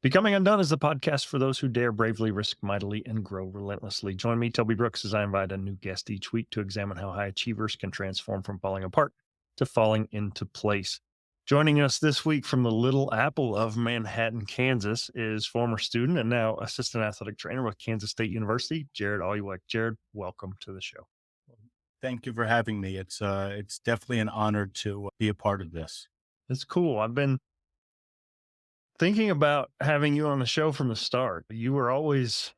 Becoming Undone is the podcast for those who dare bravely risk mightily and grow relentlessly. Join me, Toby Brooks, as I invite a new guest each week to examine how high achievers can transform from falling apart to falling into place. Joining us this week from the Little Apple of Manhattan, Kansas, is former student and now assistant athletic trainer with Kansas State University, Jared Oluwek. Jared, welcome to the show. Thank you for having me. It's definitely an honor to be a part of this. It's cool. I've been thinking about having you on the show from the start. You were always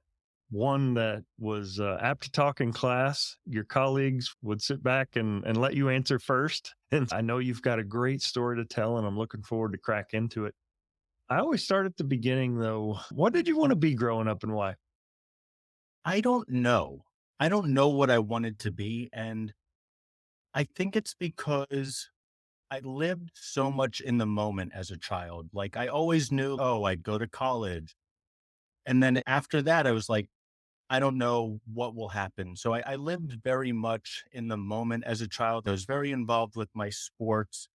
one that was apt to talk in class. Your colleagues would sit back and let you answer first. And I know you've got a great story to tell, and I'm looking forward to crack into it. I always start at the beginning, though. What did you want to be growing up and why? I don't know. I don't know what I wanted to be. And I think it's because I lived so much in the moment as a child. Like I always knew, oh, I'd go to college. And then after that, I was like, I don't know what will happen. So I lived very much in the moment as a child. I was very involved with my sports.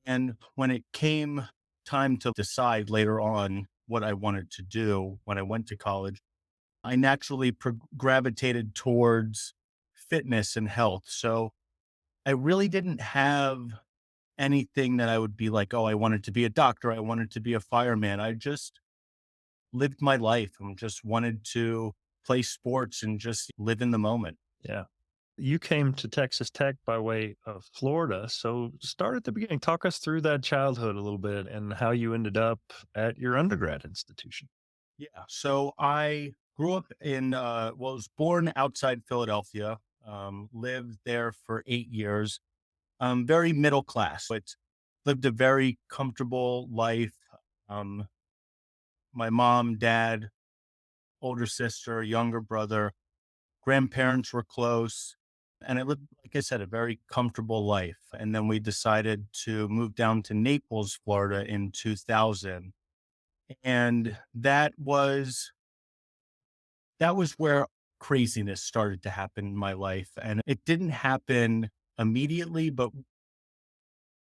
And when it came time to decide later on what I wanted to do when I went to college, I naturally gravitated towards fitness and health. So I really didn't have anything that I would be like, oh, I wanted to be a doctor. I wanted to be a fireman. I just lived my life and just wanted to play sports and just live in the moment. Yeah. You came to Texas Tech by way of Florida. So start at the beginning. Talk us through that childhood a little bit and how you ended up at your undergrad institution. Yeah. So I grew up was born outside Philadelphia, lived there for 8 years, very middle class, but lived a very comfortable life. Um, my mom, dad, older sister, younger brother, grandparents were close. And I lived, like I said, a very comfortable life. And then we decided to move down to Naples, Florida in 2000. And that was where craziness started to happen in my life. And it didn't happen immediately, but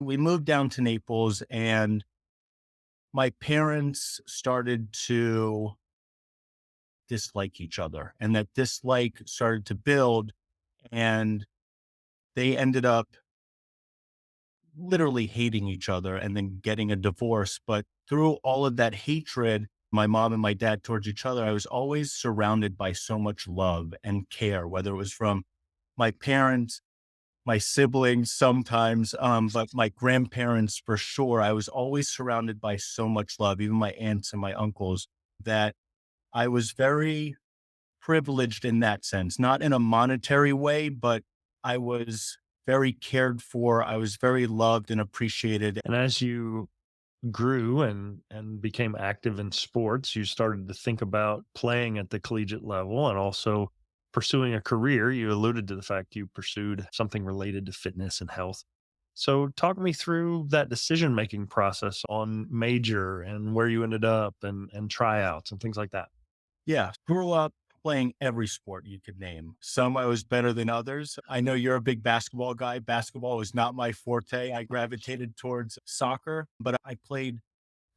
we moved down to Naples and my parents started to dislike each other, and that dislike started to build, and they ended up literally hating each other and then getting a divorce. But through all of that hatred, my mom and my dad towards each other, I was always surrounded by so much love and care, whether it was from my parents, my siblings sometimes, but my grandparents for sure. I was always surrounded by so much love, even my aunts and my uncles, that I was very privileged in that sense, not in a monetary way, but I was very cared for. I was very loved and appreciated. And as you grew and became active in sports, you started to think about playing at the collegiate level and also pursuing a career. You alluded to the fact you pursued something related to fitness and health. So talk me through that decision making process on major and where you ended up and tryouts and things like that. Yeah, grew up playing every sport you could name. Some I was better than others. I know you're a big basketball guy. Basketball was not my forte. I gravitated towards soccer, but I played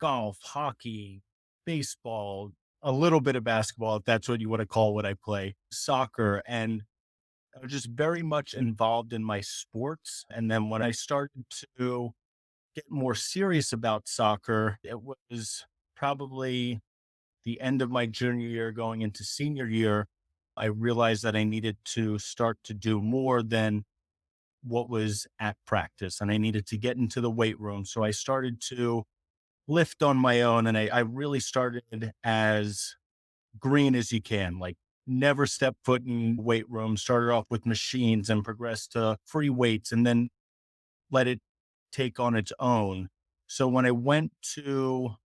golf, hockey, baseball, a little bit of basketball, if that's what you want to call what I play, soccer. And I was just very much involved in my sports. And then when I started to get more serious about soccer, it was probably the end of my junior year going into senior year. I realized that I needed to start to do more than what was at practice, and I needed to get into the weight room. So I started to lift on my own, and I really started as green as you can, like never step foot in weight room, started off with machines and progressed to free weights and then let it take on its own. So when I went to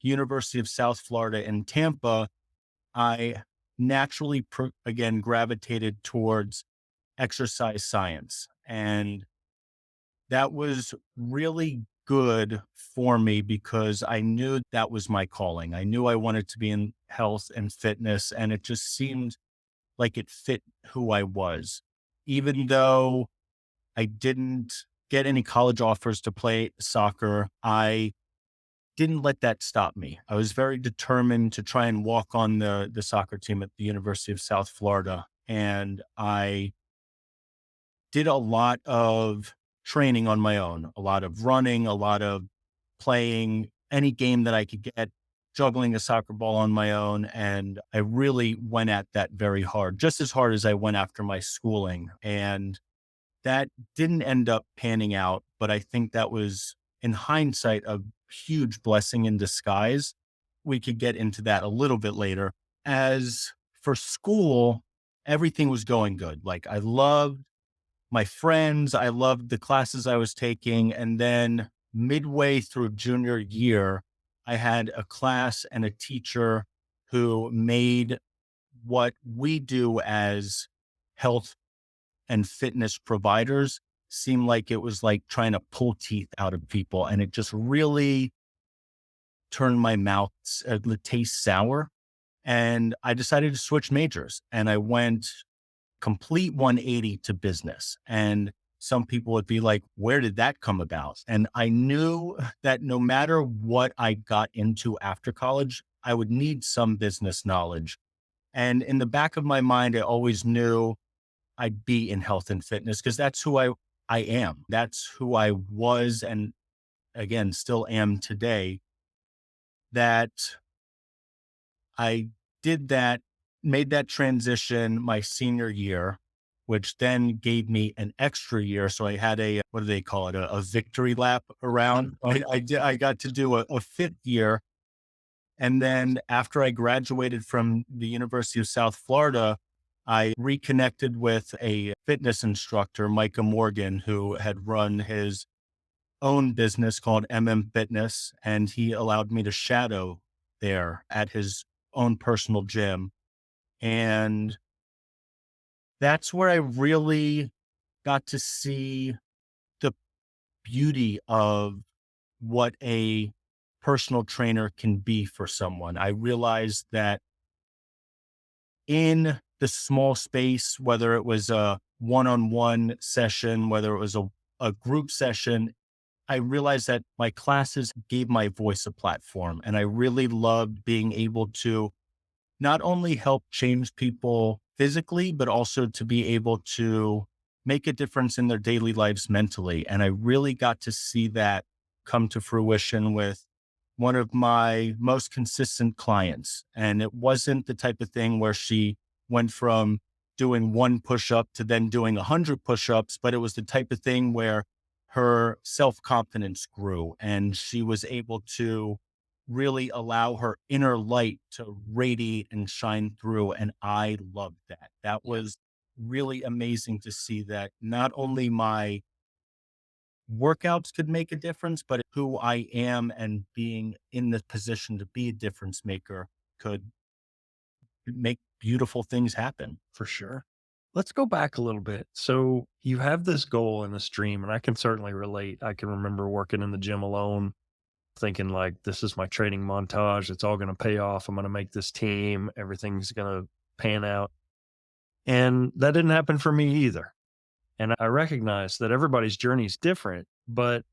University of South Florida in Tampa, I naturally, again, gravitated towards exercise science. And that was really good for me because I knew that was my calling. I knew I wanted to be in health and fitness, and it just seemed like it fit who I was. Even though I didn't get any college offers to play soccer, I didn't let that stop me. I was very determined to try and walk on the soccer team at the University of South Florida. And I did a lot of training on my own, a lot of running, a lot of playing any game that I could get, juggling a soccer ball on my own. And I really went at that very hard, just as hard as I went after my schooling. And that didn't end up panning out, but I think that was, in hindsight, a huge blessing in disguise. We could get into that a little bit later. As for school, everything was going good. Like, I loved my friends, I loved the classes I was taking. And then midway through junior year, I had a class and a teacher who made what we do as health and fitness providers seem like it was like trying to pull teeth out of people. And it just really turned my mouth, the taste sour. And I decided to switch majors, and I went complete 180 to business. And some people would be like, where did that come about? And I knew that no matter what I got into after college, I would need some business knowledge. And in the back of my mind, I always knew I'd be in health and fitness because that's who I am. That's who I was. And again, still am today. That I did that, made that transition my senior year, which then gave me an extra year. So I had what do they call it? A victory lap around. I got to do a fifth year. And then after I graduated from the University of South Florida, I reconnected with a fitness instructor, Micah Morgan, who had run his own business called Fitness. And he allowed me to shadow there at his own personal gym. And that's where I really got to see the beauty of what a personal trainer can be for someone. I realized that in the small space, whether it was a one-on-one session, whether it was a group session, I realized that my classes gave my voice a platform. And I really loved being able to not only help change people physically, but also to be able to make a difference in their daily lives mentally. And I really got to see that come to fruition with one of my most consistent clients. And it wasn't the type of thing where she went from doing one push up to then doing 100 push ups, but it was the type of thing where her self confidence grew and she was able to really allow her inner light to radiate and shine through. And I loved that. That was really amazing to see that not only my workouts could make a difference, but who I am and being in the position to be a difference maker could make beautiful things happen. For sure. Let's go back a little bit. So you have this goal and this dream, and I can certainly relate. I can remember working in the gym alone, thinking like, this is my training montage. It's all going to pay off. I'm going to make this team. Everything's going to pan out. And that didn't happen for me either. And I recognize that everybody's journey is different. But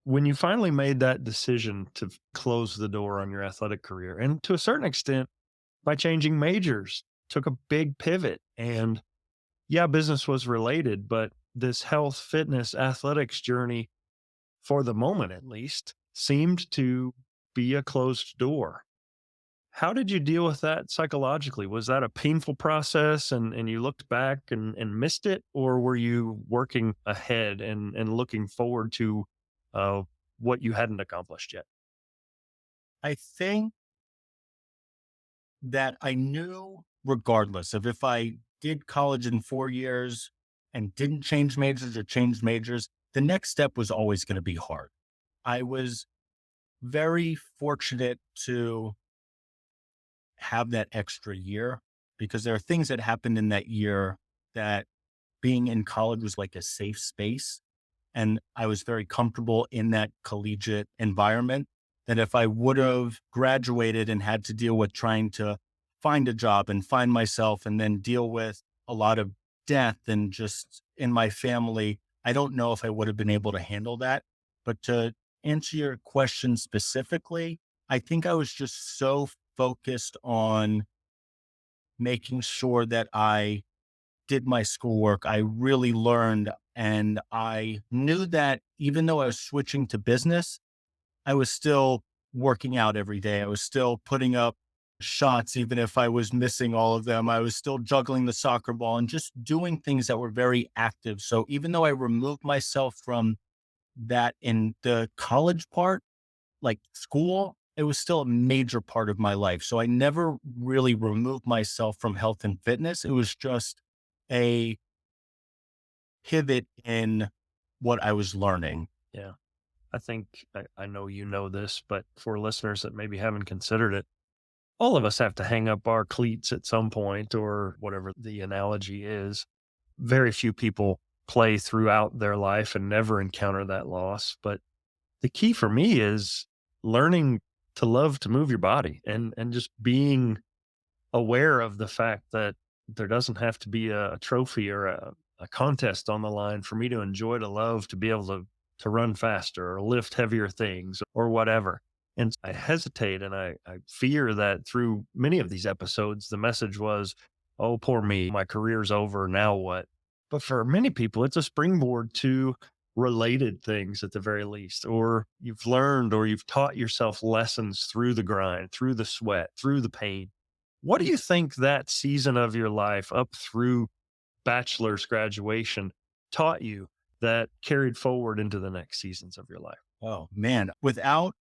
when you finally made that decision to close the door on your athletic career, and to a certain extent, by changing majors, took a big pivot. And yeah, business was related, but this health, fitness, athletics journey, for the moment at least, seemed to be a closed door. How did you deal with that psychologically? Was that a painful process and you looked back and missed it? Or were you working ahead and looking forward to uh, what you hadn't accomplished yet? I think that I knew, regardless of if I did college in 4 years and didn't change majors or changed majors, the next step was always going to be hard. I was very fortunate to have that extra year because there are things that happened in that year that being in college was like a safe space. And I was very comfortable in that collegiate environment. That if I would have graduated and had to deal with trying to find a job and find myself and then deal with a lot of death and just in my family, I don't know if I would have been able to handle that. But to answer your question specifically, I think I was just so focused on making sure that I did my schoolwork. I really learned, and I knew that even though I was switching to business, I was still working out every day. I was still putting up shots, even if I was missing all of them. I was still juggling the soccer ball and just doing things that were very active. So even though I removed myself from that in the college part, like school, it was still a major part of my life. So I never really removed myself from health and fitness. It was just a pivot in what I was learning. Yeah. I think I know you know this, but for listeners that maybe haven't considered it, all of us have to hang up our cleats at some point or whatever the analogy is. Very few people play throughout their life and never encounter that loss. But the key for me is learning to love to move your body and just being aware of the fact that there doesn't have to be a trophy or a contest on the line for me to enjoy, to love, to be able to run faster or lift heavier things or whatever. And I hesitate and I fear that through many of these episodes, the message was, oh, poor me, my career's over. Now what? But for many people, it's a springboard to related things at the very least, or you've learned or you've taught yourself lessons through the grind, through the sweat, through the pain. What do you think that season of your life up through bachelor's graduation taught you that carried forward into the next seasons of your life? Oh man, without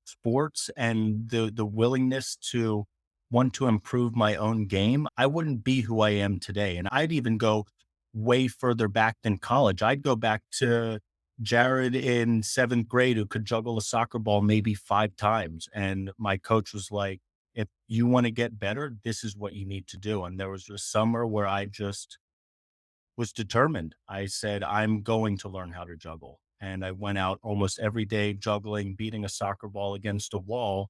sports and the willingness to want to improve my own game, I wouldn't be who I am today. And I'd even go way further back than college. I'd go back to Jared in seventh grade who could juggle a soccer ball maybe 5 times. And my coach was like, if you want to get better, this is what you need to do. And there was a summer where I just was determined. I said, I'm going to learn how to juggle. And I went out almost every day juggling, beating a soccer ball against a wall.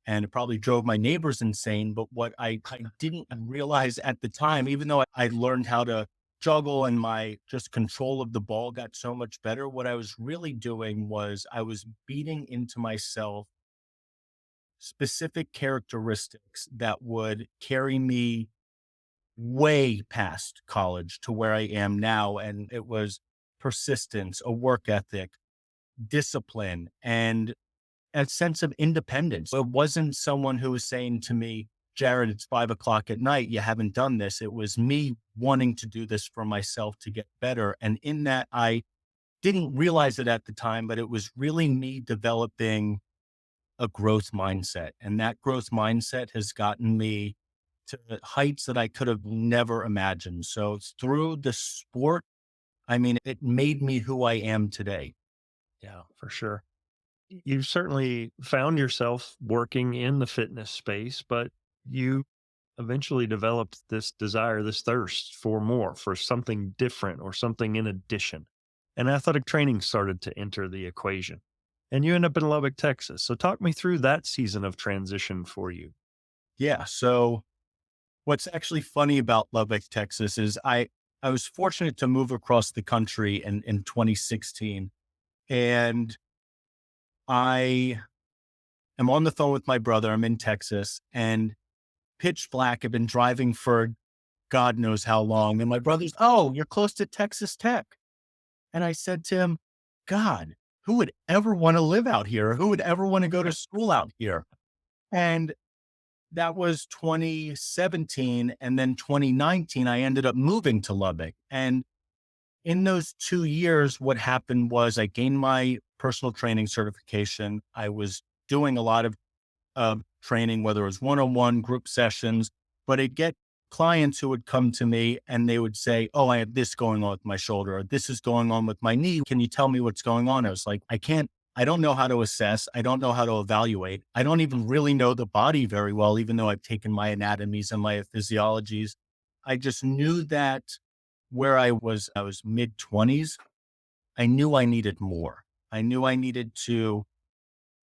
And it probably drove my neighbors insane. But what I didn't realize at the time, even though I learned how to juggle and my just control of the ball got so much better, what I was really doing was I was beating into myself specific characteristics that would carry me way past college to where I am now. And it was persistence, a work ethic, discipline, and a sense of independence. It wasn't someone who was saying to me, Jared, it's 5 o'clock at night. You haven't done this. It was me wanting to do this for myself to get better. And in that, I didn't realize it at the time, but it was really me developing a growth mindset. And that growth mindset has gotten me to heights that I could have never imagined. So it's through the sport, I mean, it made me who I am today. Yeah, for sure. You've certainly found yourself working in the fitness space, but you eventually developed this desire, this thirst for more, for something different or something in addition. And athletic training started to enter the equation. And you end up in Lubbock, Texas. So talk me through that season of transition for you. Yeah. So what's actually funny about Lubbock, Texas is I was fortunate to move across the country in 2016. And I am on the phone with my brother. I'm in Texas and pitch black. I've been driving for God knows how long. And my brother's, oh, you're close to Texas Tech. And I said to him, God, who would ever want to live out here? Who would ever want to go to school out here? And that was 2017. And then 2019, I ended up moving to Lubbock. And in those 2 years, what happened was I gained my personal training certification. I was doing a lot of training, whether it was one-on-one group sessions, but I'd get clients who would come to me and they would say, oh, I have this going on with my shoulder, or this is going on with my knee. Can you tell me what's going on? I was like, I don't know how to assess. I don't know how to evaluate. I don't even really know the body very well, even though I've taken my anatomies and my physiologies. I just knew that where I was mid 20s. I knew I needed more. I knew I needed to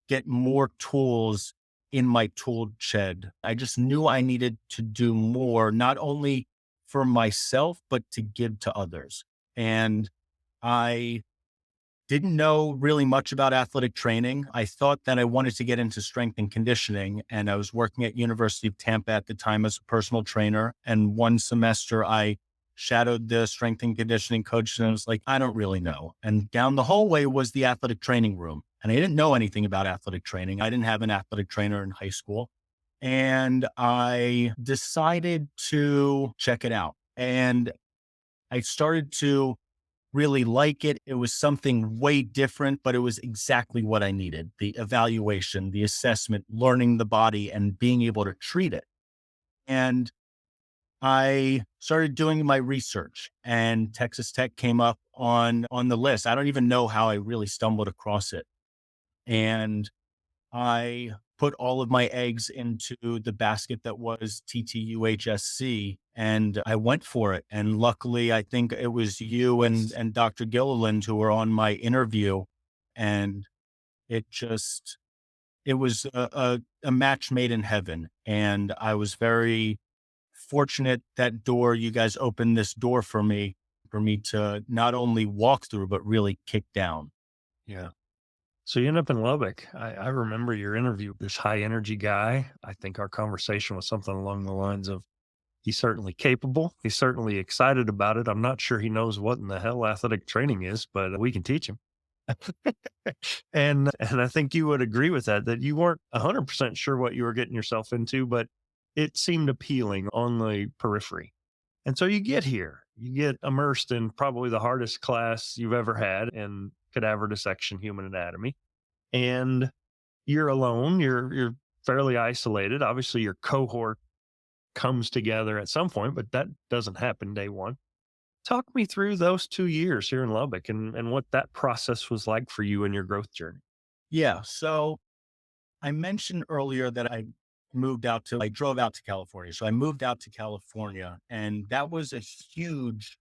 get more tools in my tool shed. I just knew I needed to do more, not only for myself, but to give to others. And I Didn't know really much about athletic training. I thought that I wanted to get into strength and conditioning, and I was working at University of Tampa at the time as a personal trainer. And one semester I shadowed the strength and conditioning coach, and I was like, I don't really know. And down the hallway was the athletic training room. And I didn't know anything about athletic training. I didn't have an athletic trainer in high school. And I decided to check it out. And I started to really like it. It was something way different, but it was exactly what I needed. The evaluation, the assessment, learning the body and being able to treat it. And I started doing my research and Texas Tech came up on the list. I don't even know how I really stumbled across it. And I put all of my eggs into the basket that was TTUHSC and I went for it. And luckily, I think it was you and Dr. Gilliland who were on my interview. And it just, it was a match made in heaven. And I was very fortunate that you guys opened this door for me to not only walk through, but really kick down. Yeah. So you end up in Lubbock. I remember your interview, this high energy guy. I think our conversation was something along the lines of he's certainly capable. He's certainly excited about it. I'm not sure he knows what in the hell athletic training is, but we can teach him. And I think you would agree with that, that you weren't 100% sure what you were getting yourself into, but it seemed appealing on the periphery. And so you get here, you get immersed in probably the hardest class you've ever had in cadaver dissection, human anatomy, and you're alone. You're fairly isolated. Obviously, your cohort comes together at some point, but that doesn't happen day one. Talk me through those 2 years here in Lubbock and what that process was like for you and your growth journey. Yeah. So I mentioned earlier that I drove out to California. So I moved out to California and that was a huge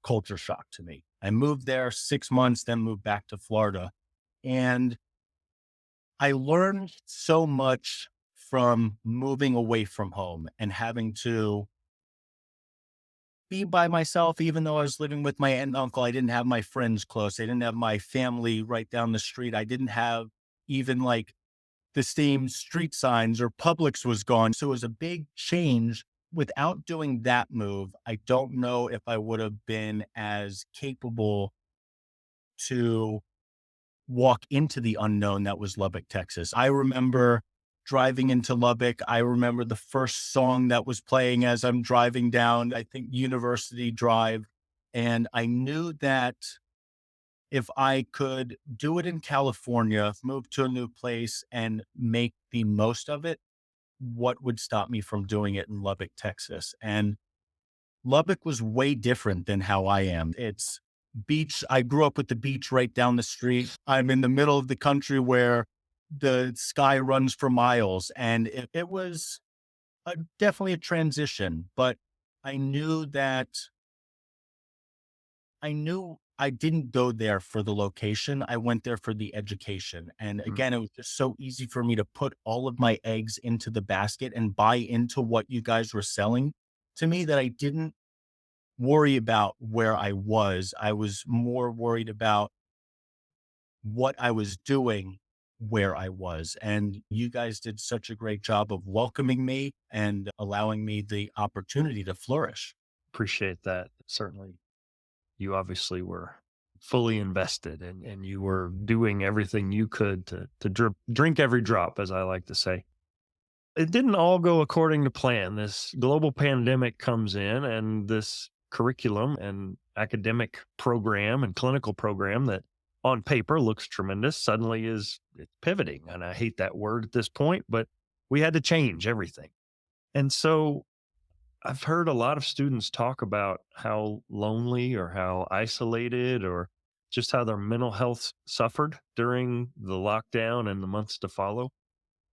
culture shock to me. I moved there 6 months, then moved back to Florida. And I learned so much from moving away from home and having to be by myself, even though I was living with my aunt and uncle. I didn't have my friends close. I didn't have my family right down the street. I didn't have even like the same street signs or Publix was gone. So it was a big change. Without doing that move, I don't know if I would have been as capable to walk into the unknown that was Lubbock, Texas. I remember driving into Lubbock. I remember the first song that was playing as I'm driving down, I think University Drive. And I knew that if I could do it in California, move to a new place and make the most of it, what would stop me from doing it in Lubbock, Texas? And Lubbock was way different than how I am. It's beach. I grew up with the beach right down the street. I'm in the middle of the country where the sky runs for miles. And it was definitely a transition, but I knew that I knew I didn't go there for the location. I went there for the education. And Mm, again, it was just so easy for me to put all of my eggs into the basket and buy into what you guys were selling to me that I didn't worry about where I was. I was more worried about what I was doing where I was. And you guys did such a great job of welcoming me and allowing me the opportunity to flourish. Appreciate that. Certainly, you obviously were fully invested and you were doing everything you could to drink every drop, as I like to say. It didn't all go according to plan. This global pandemic comes in, and this curriculum and academic program and clinical program that on paper looks tremendous suddenly is it's pivoting. And I hate that word at this point, but we had to change everything. And so I've heard a lot of students talk about how lonely or how isolated or just how their mental health suffered during the lockdown and the months to follow.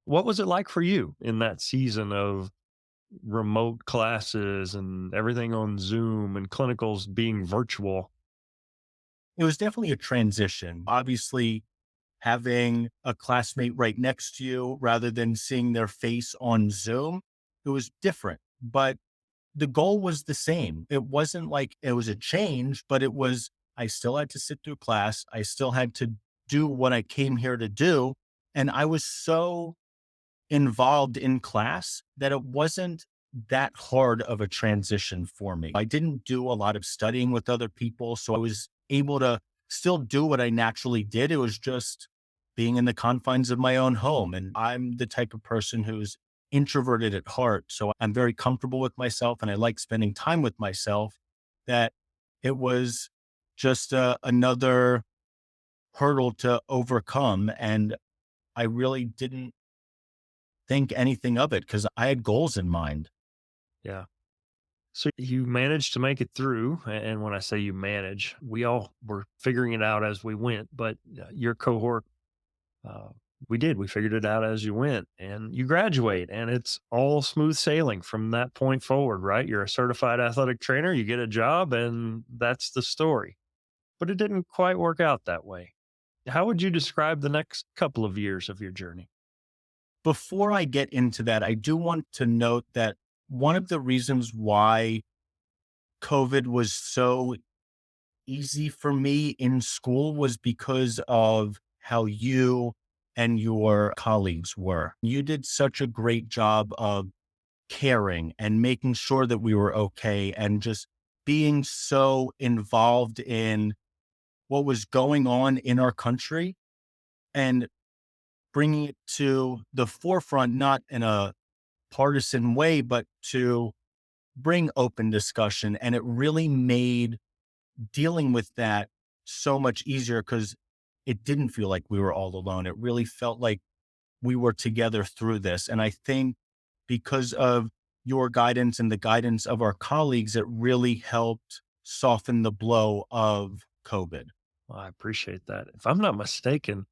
What was it like for you in that season of remote classes and everything on Zoom and clinicals being virtual? It was definitely a transition. Obviously, having a classmate right next to you rather than seeing their face on Zoom, it was different. But the goal was the same. It wasn't like it was a change, but it was I still had to sit through class. I still had to do what I came here to do. And I was so involved in class that it wasn't that hard of a transition for me. I didn't do a lot of studying with other people, so I was able to still do what I naturally did. It was just being in the confines of my own home. And I'm the type of person who's introverted at heart. So I'm very comfortable with myself and I like spending time with myself. That it was just another hurdle to overcome. And I really didn't think anything of it because I had goals in mind. Yeah. So you managed to make it through. And when I say you manage, we all were figuring it out as we went, but your cohort, uh, we did. We figured it out as you went and you graduate and it's all smooth sailing from that point forward, right? You're a certified athletic trainer, you get a job, and that's the story. But it didn't quite work out that way. How would you describe the next couple of years of your journey? Before I get into that, I do want to note that one of the reasons why COVID was so easy for me in school was because of how you and your colleagues were. You did such a great job of caring and making sure that we were okay and just being so involved in what was going on in our country and bringing it to the forefront, not in a partisan way, but to bring open discussion. And it really made dealing with that so much easier because it didn't feel like we were all alone. It really felt like we were together through this. And I think because of your guidance and the guidance of our colleagues, it really helped soften the blow of COVID. Well, I appreciate that. If I'm not mistaken,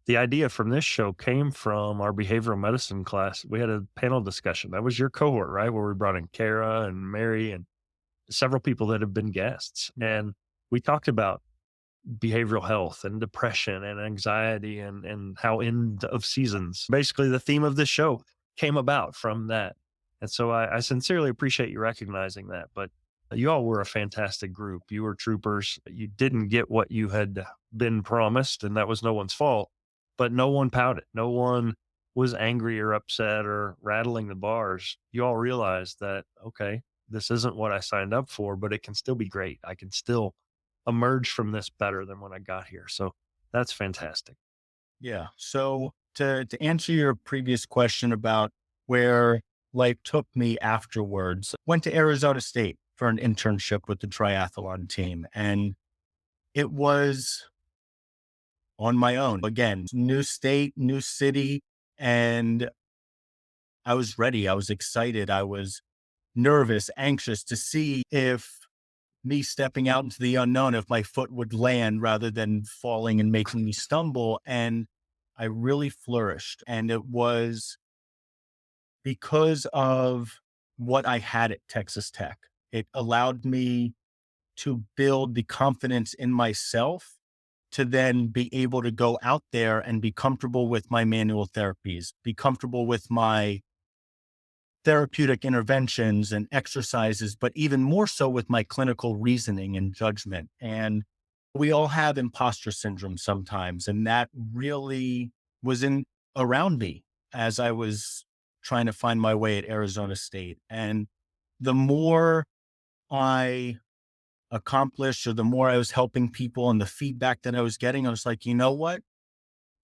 the idea from this show came from our behavioral medicine class. We had a panel discussion. That was your cohort, right? Where we brought in Kara and Mary and several people that have been guests. And we talked about behavioral health and depression and anxiety and how end of seasons. Basically, the theme of this show came about from that. And so I sincerely appreciate you recognizing that. But you all were a fantastic group. You were troopers. You didn't get what you had been promised, and that was no one's fault. But no one pouted. No one was angry or upset or rattling the bars. You all realized that, okay, this isn't what I signed up for, but it can still be great. I can still emerge from this better than when I got here. So that's fantastic. Yeah. So to answer your previous question about where life took me afterwards, went to Arizona State for an internship with the triathlon team. And it was on my own. Again, new state, new city. And I was ready. I was excited. I was nervous, anxious to see if me stepping out into the unknown, if my foot would land rather than falling and making me stumble. And I really flourished. And it was because of what I had at Texas Tech. It allowed me to build the confidence in myself to then be able to go out there and be comfortable with my manual therapies, be comfortable with my therapeutic interventions and exercises, but even more so with my clinical reasoning and judgment. And we all have imposter syndrome sometimes. And that really was in around me as I was trying to find my way at Arizona State. And the more I accomplished or the more I was helping people and the feedback that I was getting, I was like, you know what?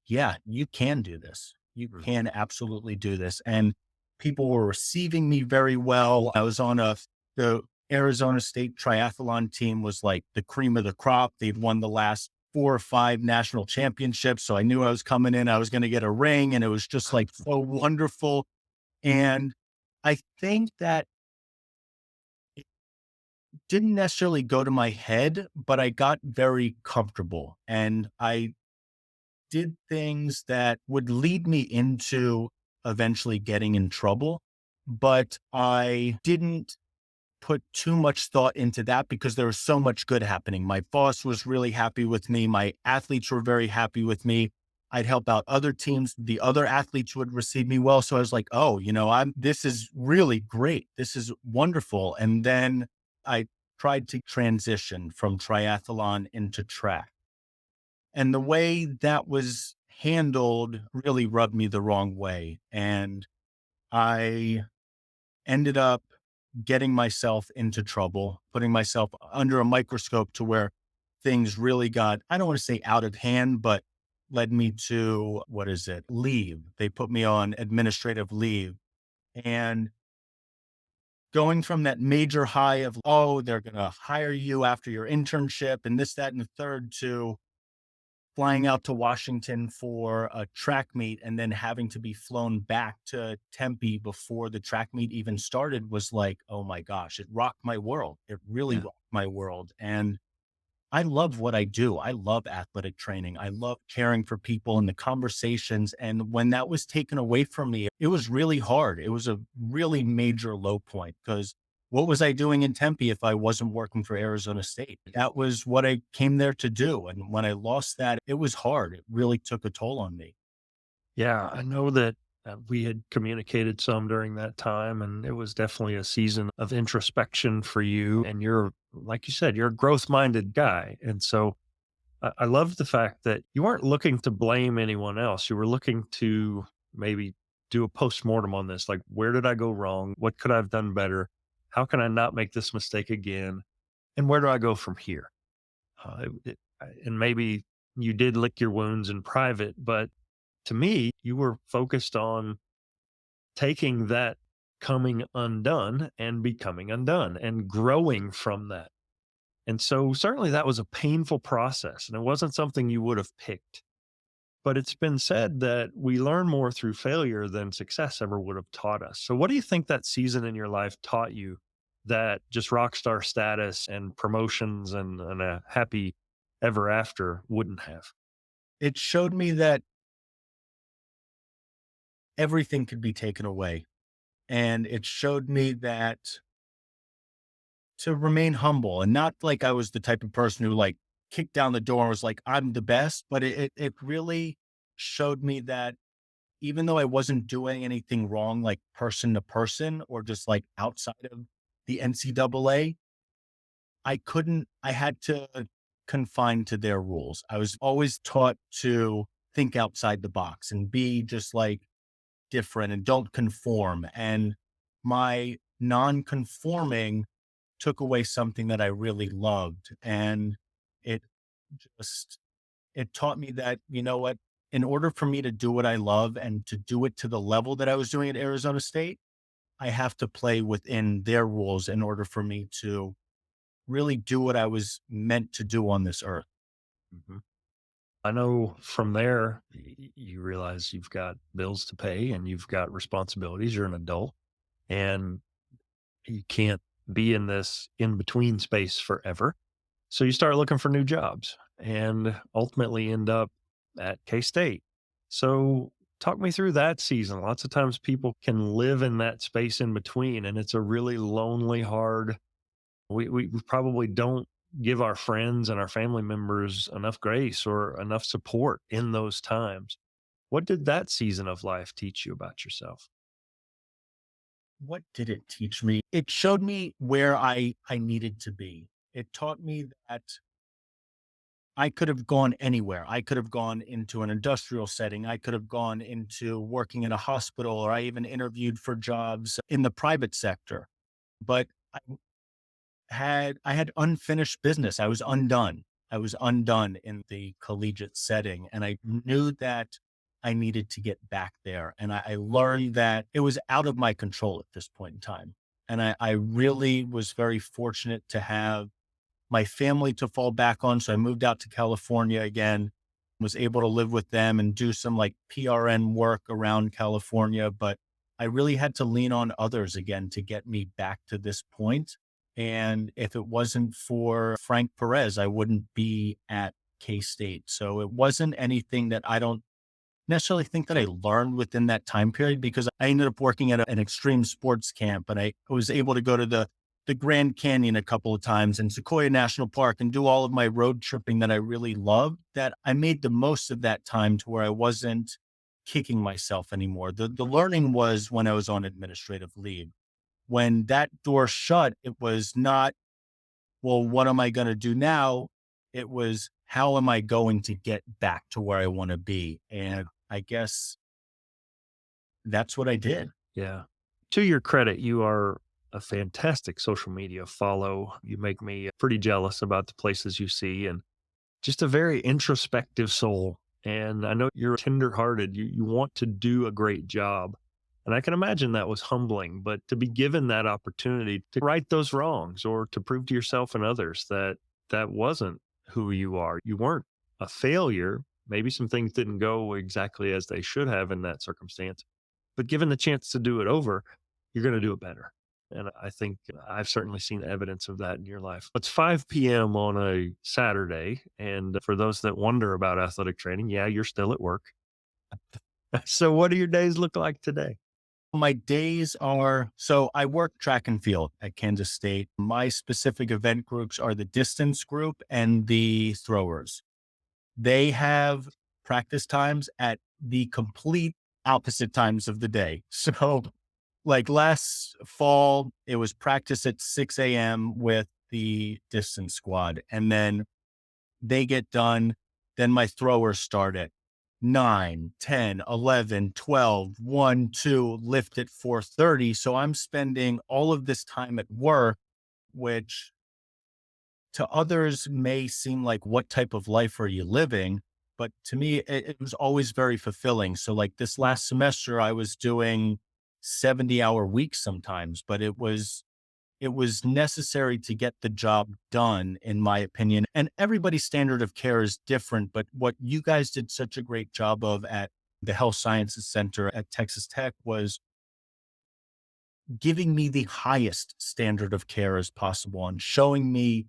Yeah, you can do this. You Mm. can absolutely do this. And people were receiving me very well. I was on the Arizona State triathlon team was like the cream of the crop. They'd won the last 4 or 5 national championships. So I knew I was coming in, I was going to get a ring and it was just like so wonderful. And I think that it didn't necessarily go to my head, but I got very comfortable and I did things that would lead me into eventually getting in trouble, but I didn't put too much thought into that because there was so much good happening. My boss was really happy with me. My athletes were very happy with me. I'd help out other teams. The other athletes would receive me well. So I was like, oh, this is really great. This is wonderful. And then I tried to transition from triathlon into track. And the way that was handled really rubbed me the wrong way. And I ended up getting myself into trouble, putting myself under a microscope to where things really got, I don't want to say out of hand, but led me to, what is it? Leave. They put me on administrative leave. And going from that major high of, oh, they're going to hire you after your internship and this, that, and the third, to flying out to Washington for a track meet and then having to be flown back to Tempe before the track meet even started was like, oh my gosh, it rocked my world. It really Yeah. rocked my world. And I love what I do. I love athletic training. I love caring for people and the conversations. And when that was taken away from me, it was really hard. It was a really major low point because what was I doing in Tempe if I wasn't working for Arizona State? That was what I came there to do. And when I lost that, it was hard. It really took a toll on me. Yeah, I know that we had communicated some during that time, and it was definitely a season of introspection for you. And you're, like you said, you're a growth minded guy. And so I love the fact that you weren't looking to blame anyone else. You were looking to maybe do a postmortem on this. Like, where did I go wrong? What could I have done better? How can I not make this mistake again? And where do I go from here? And maybe you did lick your wounds in private, but to me, you were focused on taking that coming undone and becoming undone and growing from that. And so, certainly, that was a painful process, and it wasn't something you would have picked. But it's been said that we learn more through failure than success ever would have taught us. So, what do you think that season in your life taught you that just rock star status and promotions and a happy ever after wouldn't have? It showed me that everything could be taken away. And it showed me that to remain humble and not like I was the type of person who like kicked down the door and was like, I'm the best. But it really showed me that even though I wasn't doing anything wrong, like person to person or just like outside of the NCAA, I had to confine to their rules. I was always taught to think outside the box and be just like different and don't conform. And my non conforming took away something that I really loved. And it just, it taught me that, you know what, in order for me to do what I love and to do it to the level that I was doing at Arizona State, I have to play within their rules in order for me to really do what I was meant to do on this earth. Mhm. I know from there, you realize you've got bills to pay and you've got responsibilities. You're an adult and you can't be in this in between space forever. So you start looking for new jobs and ultimately end up at K State. So talk me through that season. Lots of times people can live in that space in between, and it's a really lonely, hard. We probably don't give our friends and our family members enough grace or enough support in those times. What did that season of life teach you about yourself? What did it teach me? It showed me where I needed to be. It taught me that I could have gone anywhere. I could have gone into an industrial setting. I could have gone into working in a hospital, or I even interviewed for jobs in the private sector. But I had unfinished business. I was undone. I was undone in the collegiate setting. And I knew that I needed to get back there. And I learned that it was out of my control at this point in time. And I really was very fortunate to have my family to fall back on. So I moved out to California again, was able to live with them and do some like PRN work around California. But I really had to lean on others again to get me back to this point. And if it wasn't for Frank Perez, I wouldn't be at K State. So it wasn't anything that I don't necessarily think that I learned within that time period because I ended up working at an extreme sports camp and I was able to go to the Grand Canyon a couple of times and Sequoia National Park and do all of my road tripping that I really loved, that I made the most of that time to where I wasn't kicking myself anymore. The learning was when I was on administrative leave. When that door shut, it was not well, what am I going to do now? It was, how am I going to get back to where I want to be? And I guess that's what I did. Yeah. To your credit, you are a fantastic social media follow. You make me pretty jealous about the places you see and just a very introspective soul. And I know you're tenderhearted. You want to do a great job. And I can imagine that was humbling, but to be given that opportunity to right those wrongs or to prove to yourself and others that that wasn't who you are. You weren't a failure. Maybe some things didn't go exactly as they should have in that circumstance, but given the chance to do it over, you're going to do it better. And I think I've certainly seen evidence of that in your life. It's 5 p.m. on a Saturday. And for those that wonder about athletic training, yeah, you're still at work. So, what do your days look like today? My days are, so I work track and field at Kansas State. My specific event groups are the distance group and the throwers. They have practice times at the complete opposite times of the day. So, like last fall, it was practice at 6 a.m. with the distance squad. And then they get done. Then my throwers start at 9, 10, 11, 12, 1, 2, lift at 4:30. So I'm spending all of this time at work, which to others may seem like, what type of life are you living? But to me, it was always very fulfilling. So like this last semester, I was doing 70-hour weeks sometimes, but it was necessary to get the job done, in my opinion. And everybody's standard of care is different. But what you guys did such a great job of at the Health Sciences Center at Texas Tech was giving me the highest standard of care as possible and showing me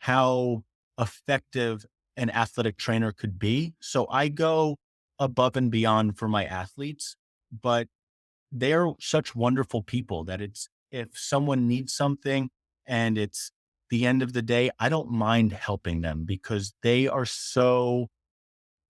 how effective an athletic trainer could be. So I go above and beyond for my athletes, but they're such wonderful people that it's, if someone needs something and it's the end of the day, I don't mind helping them because they are so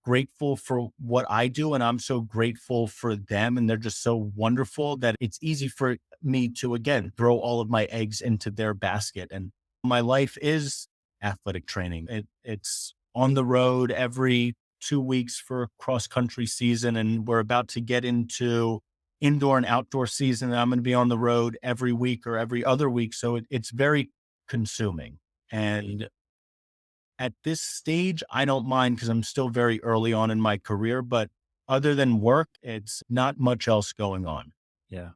grateful for what I do and I'm so grateful for them. And they're just so wonderful that it's easy for me to, again, throw all of my eggs into their basket. And my life is athletic training. It's on the road every 2 weeks for cross country season. And we're about to get into indoor and outdoor season. And I'm going to be on the road every week or every other week. So it's very consuming. And at this stage, I don't mind because I'm still very early on in my career, but other than work, it's not much else going on. Yeah.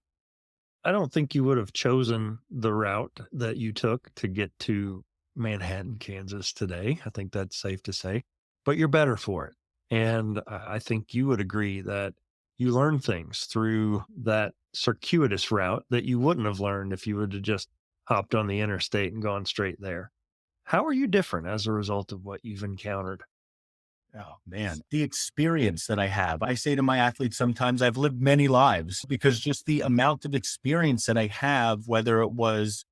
I don't think you would have chosen the route that you took to get to Manhattan, Kansas today. I think that's safe to say, but you're better for it. And I think you would agree that you learn things through that circuitous route that you wouldn't have learned if you would have just hopped on the interstate and gone straight there. How are you different as a result of what you've encountered? Oh man, the experience that I have. I say to my athletes sometimes, I've lived many lives because just the amount of experience that I have, whether it was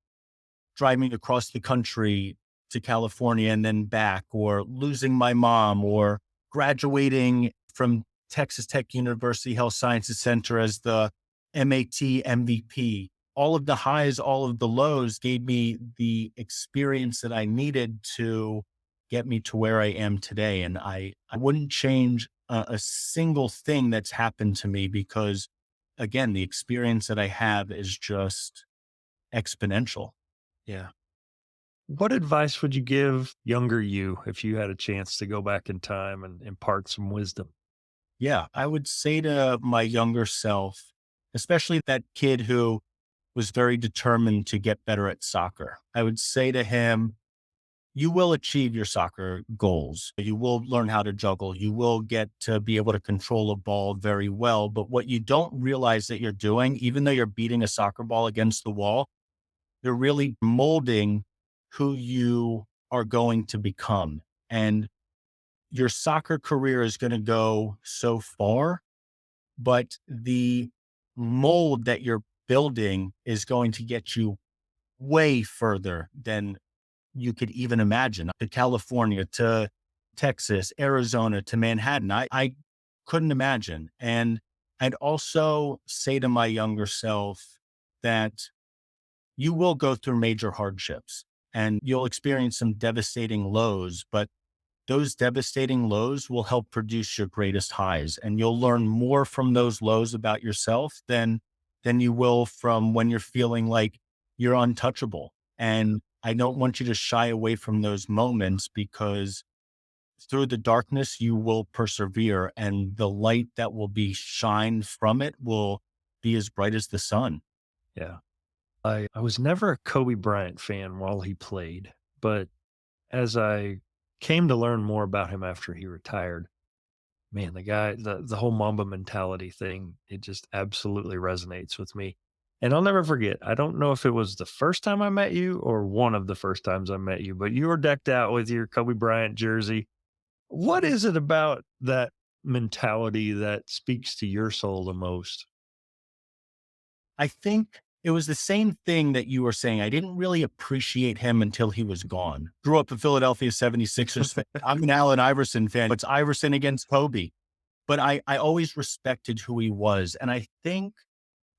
driving across the country to California and then back, or losing my mom, or graduating from Texas Tech University Health Sciences Center as the MAT MVP. All of the highs, all of the lows gave me the experience that I needed to get me to where I am today. And I wouldn't change a single thing that's happened to me because, again, the experience that I have is just exponential. Yeah. What advice would you give younger you if you had a chance to go back in time and impart some wisdom? Yeah, I would say to my younger self, especially that kid who was very determined to get better at soccer, I would say to him, you will achieve your soccer goals. You will learn how to juggle. You will get to be able to control a ball very well. But what you don't realize that you're doing, even though you're beating a soccer ball against the wall, you're really molding who you are going to become. And your soccer career is going to go so far, but the mold that you're building is going to get you way further than you could even imagine. To California, to Texas, Arizona, to Manhattan. I couldn't imagine. And I'd also say to my younger self that you will go through major hardships. and you'll experience some devastating lows, but those devastating lows will help produce your greatest highs. And you'll learn more from those lows about yourself than you will from when you're feeling like you're untouchable. And I don't want you to shy away from those moments, because through the darkness, you will persevere, and the light that will be shined from it will be as bright as the sun. Yeah. I was never a Kobe Bryant fan while he played, but as I came to learn more about him after he retired, man, the whole Mamba mentality thing, it just absolutely resonates with me. And I'll never forget, I don't know if it was the first time I met you or one of the first times I met you, but you were decked out with your Kobe Bryant jersey. What is it about that mentality that speaks to your soul the most? I think it was the same thing that you were saying. I didn't really appreciate him until he was gone. Grew up a Philadelphia 76ers fan. I'm an Allen Iverson fan. It's Iverson against Kobe. But I always respected who he was. And I think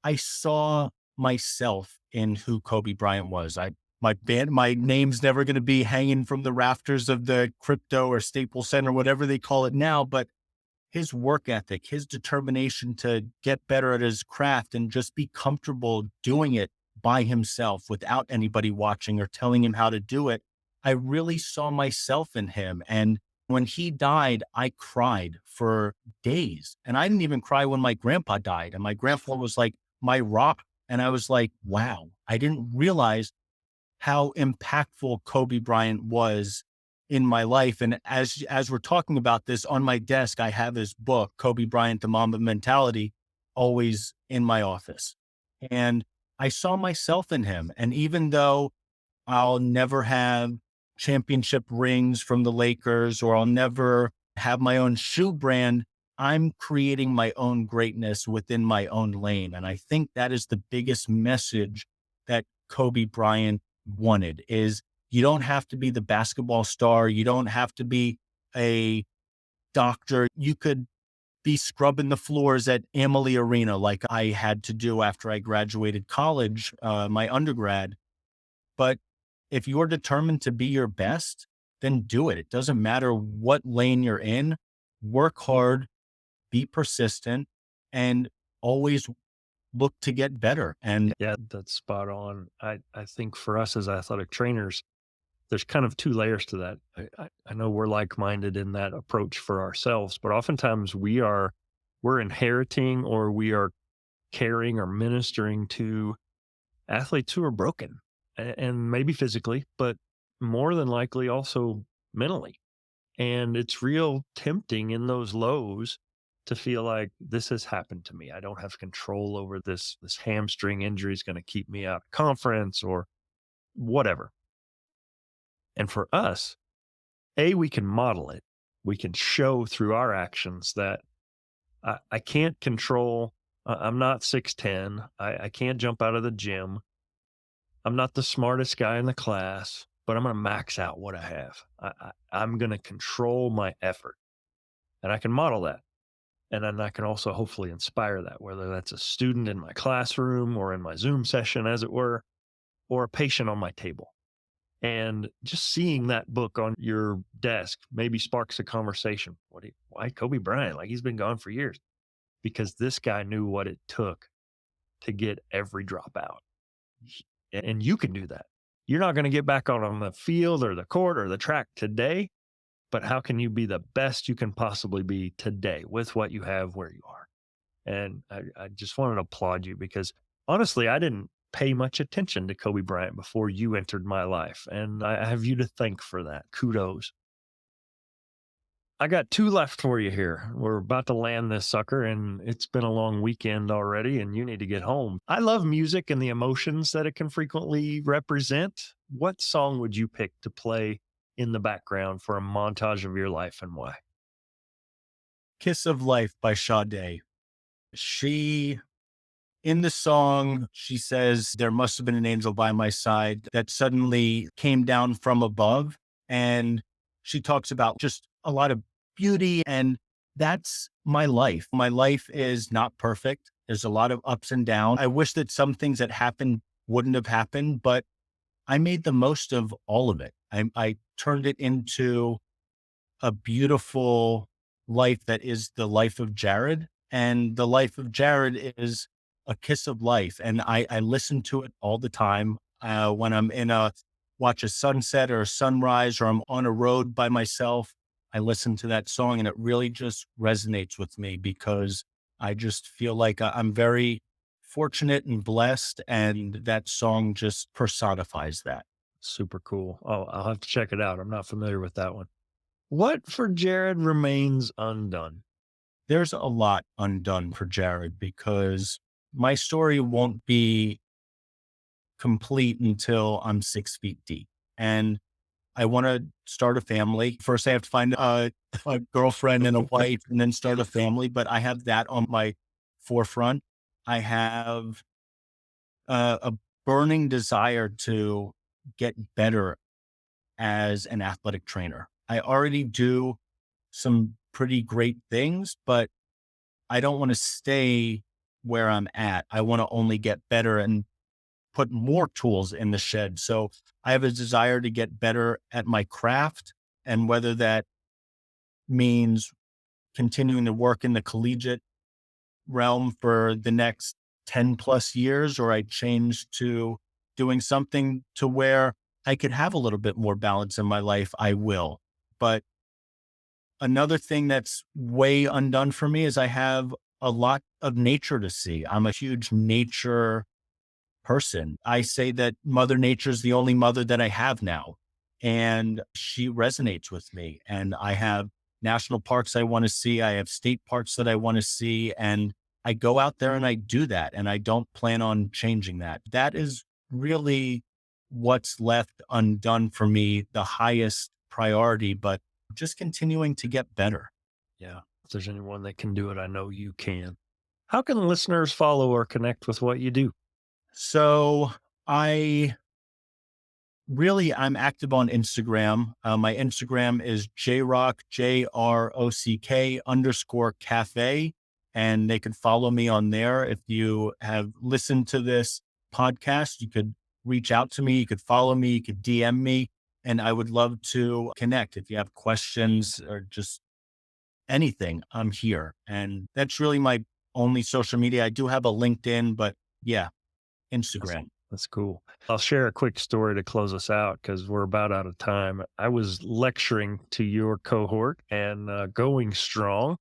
I saw myself in who Kobe Bryant was. My name's never going to be hanging from the rafters of the crypto or Staples Center, whatever they call it now. But his work ethic, his determination to get better at his craft and just be comfortable doing it by himself without anybody watching or telling him how to do it. I really saw myself in him. And when he died, I cried for days. And I didn't even cry when my grandpa died. And my grandpa was like my rock. And I was like, wow, I didn't realize how impactful Kobe Bryant was in my life. And as we're talking about this, on my desk, I have his book, Kobe Bryant, The Mamba Mentality, always in my office. And I saw myself in him. And even though I'll never have championship rings from the Lakers, or I'll never have my own shoe brand, I'm creating my own greatness within my own lane. And I think that is the biggest message that Kobe Bryant wanted, is you don't have to be the basketball star. You don't have to be a doctor. You could be scrubbing the floors at Amalie Arena like I had to do after I graduated college, my undergrad. But if you're determined to be your best, then do it. It doesn't matter what lane you're in. Work hard, be persistent, and always look to get better. And Yeah, that's spot on. I think for us as athletic trainers, there's kind of 2 layers to that. I know we're like-minded in that approach for ourselves, but oftentimes we're inheriting or we are caring or ministering to athletes who are broken and maybe physically, but more than likely also mentally. And it's real tempting in those lows to feel like this has happened to me. I don't have control over this. This hamstring injury is going to keep me out of conference or whatever. And for us, we can model it. We can show through our actions that I can't control. I'm not 6'10. I can't jump out of the gym. I'm not the smartest guy in the class, but I'm going to max out what I have. I'm going to control my effort, and I can model that. And then I can also hopefully inspire that, whether that's a student in my classroom or in my Zoom session, as it were, or a patient on my table. And just seeing that book on your desk maybe sparks a conversation. Why Kobe Bryant? Like, he's been gone for years, because this guy knew what it took to get every drop out. And you can do that. You're not going to get back on the field or the court or the track today, but how can you be the best you can possibly be today with what you have where you are? And I just wanted to applaud you, because honestly, I didn't pay much attention to Kobe Bryant before you entered my life. And I have you to thank for that. Kudos. I got 2 left for you here. We're about to land this sucker, and it's been a long weekend already, and you need to get home. I love music and the emotions that it can frequently represent. What song would you pick to play in the background for a montage of your life, and why? Kiss of Life by Sade. She, in the song, she says, there must have been an angel by my side that suddenly came down from above. And she talks about just a lot of beauty. And that's my life. My life is not perfect. There's a lot of ups and downs. I wish that some things that happened wouldn't have happened, but I made the most of all of it. I turned it into a beautiful life that is the life of Jared. And the life of Jared is a kiss of life. And I listen to it all the time when I'm watch a sunset or a sunrise, or I'm on a road by myself. I listen to that song and it really just resonates with me because I just feel like I'm very fortunate and blessed. And that song just personifies that. Super cool. Oh, I'll have to check it out. I'm not familiar with that one. What for Jared remains undone? There's a lot undone for Jared because my story won't be complete until I'm 6 feet deep. And I want to start a family. First, I have to find a girlfriend and a wife and then start a family. But I have that on my forefront. I have a burning desire to get better as an athletic trainer. I already do some pretty great things, but I don't want to stay where I'm at. I want to only get better and put more tools in the shed. So I have a desire to get better at my craft. And whether that means continuing to work in the collegiate realm for the next 10 plus years, or I change to doing something to where I could have a little bit more balance in my life, I will. But another thing that's way undone for me is I have a lot of nature to see. I'm a huge nature person. I say that Mother Nature is the only mother that I have now, and she resonates with me. And I have national parks I want to see. I have state parks that I want to see. And I go out there and I do that. And I don't plan on changing that. That is really what's left undone for me, the highest priority, but just continuing to get better. Yeah. If there's anyone that can do it, I know you can. How can listeners follow or connect with what you do? So I I'm active on Instagram. My Instagram is JRock, JROCK _cafe. And they can follow me on there. If you have listened to this podcast, you could reach out to me. You could follow me. You could DM me. And I would love to connect. If you have questions or just anything, I'm here. And that's really my only social media. I do have a LinkedIn, but yeah, Instagram. That's cool. I'll share a quick story to close us out because we're about out of time. I was lecturing to your cohort and going strong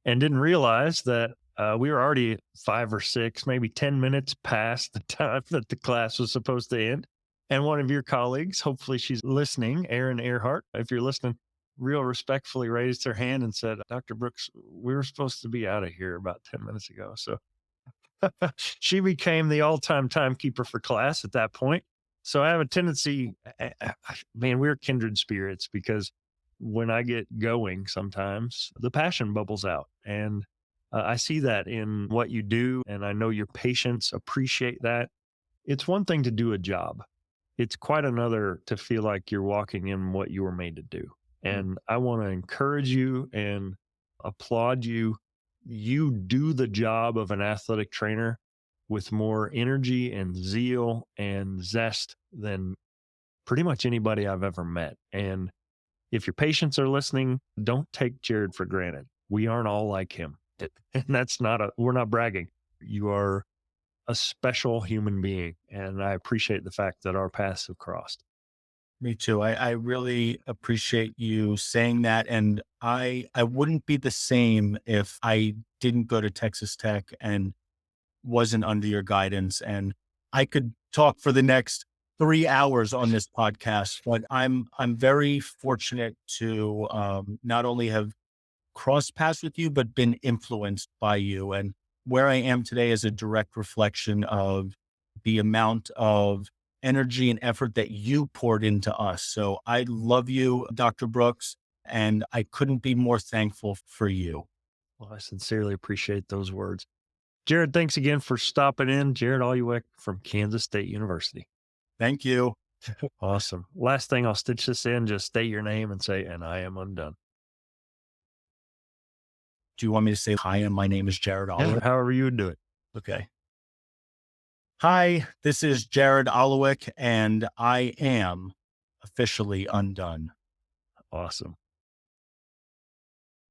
and didn't realize that we were already 5 or 6, maybe 10 minutes past the time that the class was supposed to end. And one of your colleagues, hopefully she's listening, Erin Earhart, if you're listening, real respectfully raised her hand and said, Dr. Brooks, we were supposed to be out of here about 10 minutes ago. So she became the all-time timekeeper for class at that point. So I have a tendency, man, we're kindred spirits because when I get going, sometimes the passion bubbles out. And I see that in what you do. And I know your patients appreciate that. It's one thing to do a job, it's quite another to feel like you're walking in what you were made to do. And I want to encourage you and applaud you. You do the job of an athletic trainer with more energy and zeal and zest than pretty much anybody I've ever met. And if your patients are listening, don't take Jared for granted. We aren't all like him. And we're not bragging. You are a special human being. And I appreciate the fact that our paths have crossed. Me too. I really appreciate you saying that. And I wouldn't be the same if I didn't go to Texas Tech and wasn't under your guidance. And I could talk for the next 3 hours on this podcast, but I'm very fortunate to not only have crossed paths with you, but been influenced by you. And where I am today is a direct reflection of the amount of energy and effort that you poured into us. So I love you, Dr. Brooks, and I couldn't be more thankful for you. Well, I sincerely appreciate those words. Jared, thanks again for stopping in. Jared Oluwek from Kansas State University. Thank you. Awesome. Last thing, I'll stitch this in. Just state your name and say, and I am undone. Do you want me to say hi and my name is Jared Yeah, Oliver? however you would do it. Okay. Hi, this is Jared Oluwek, and I am officially undone. Awesome.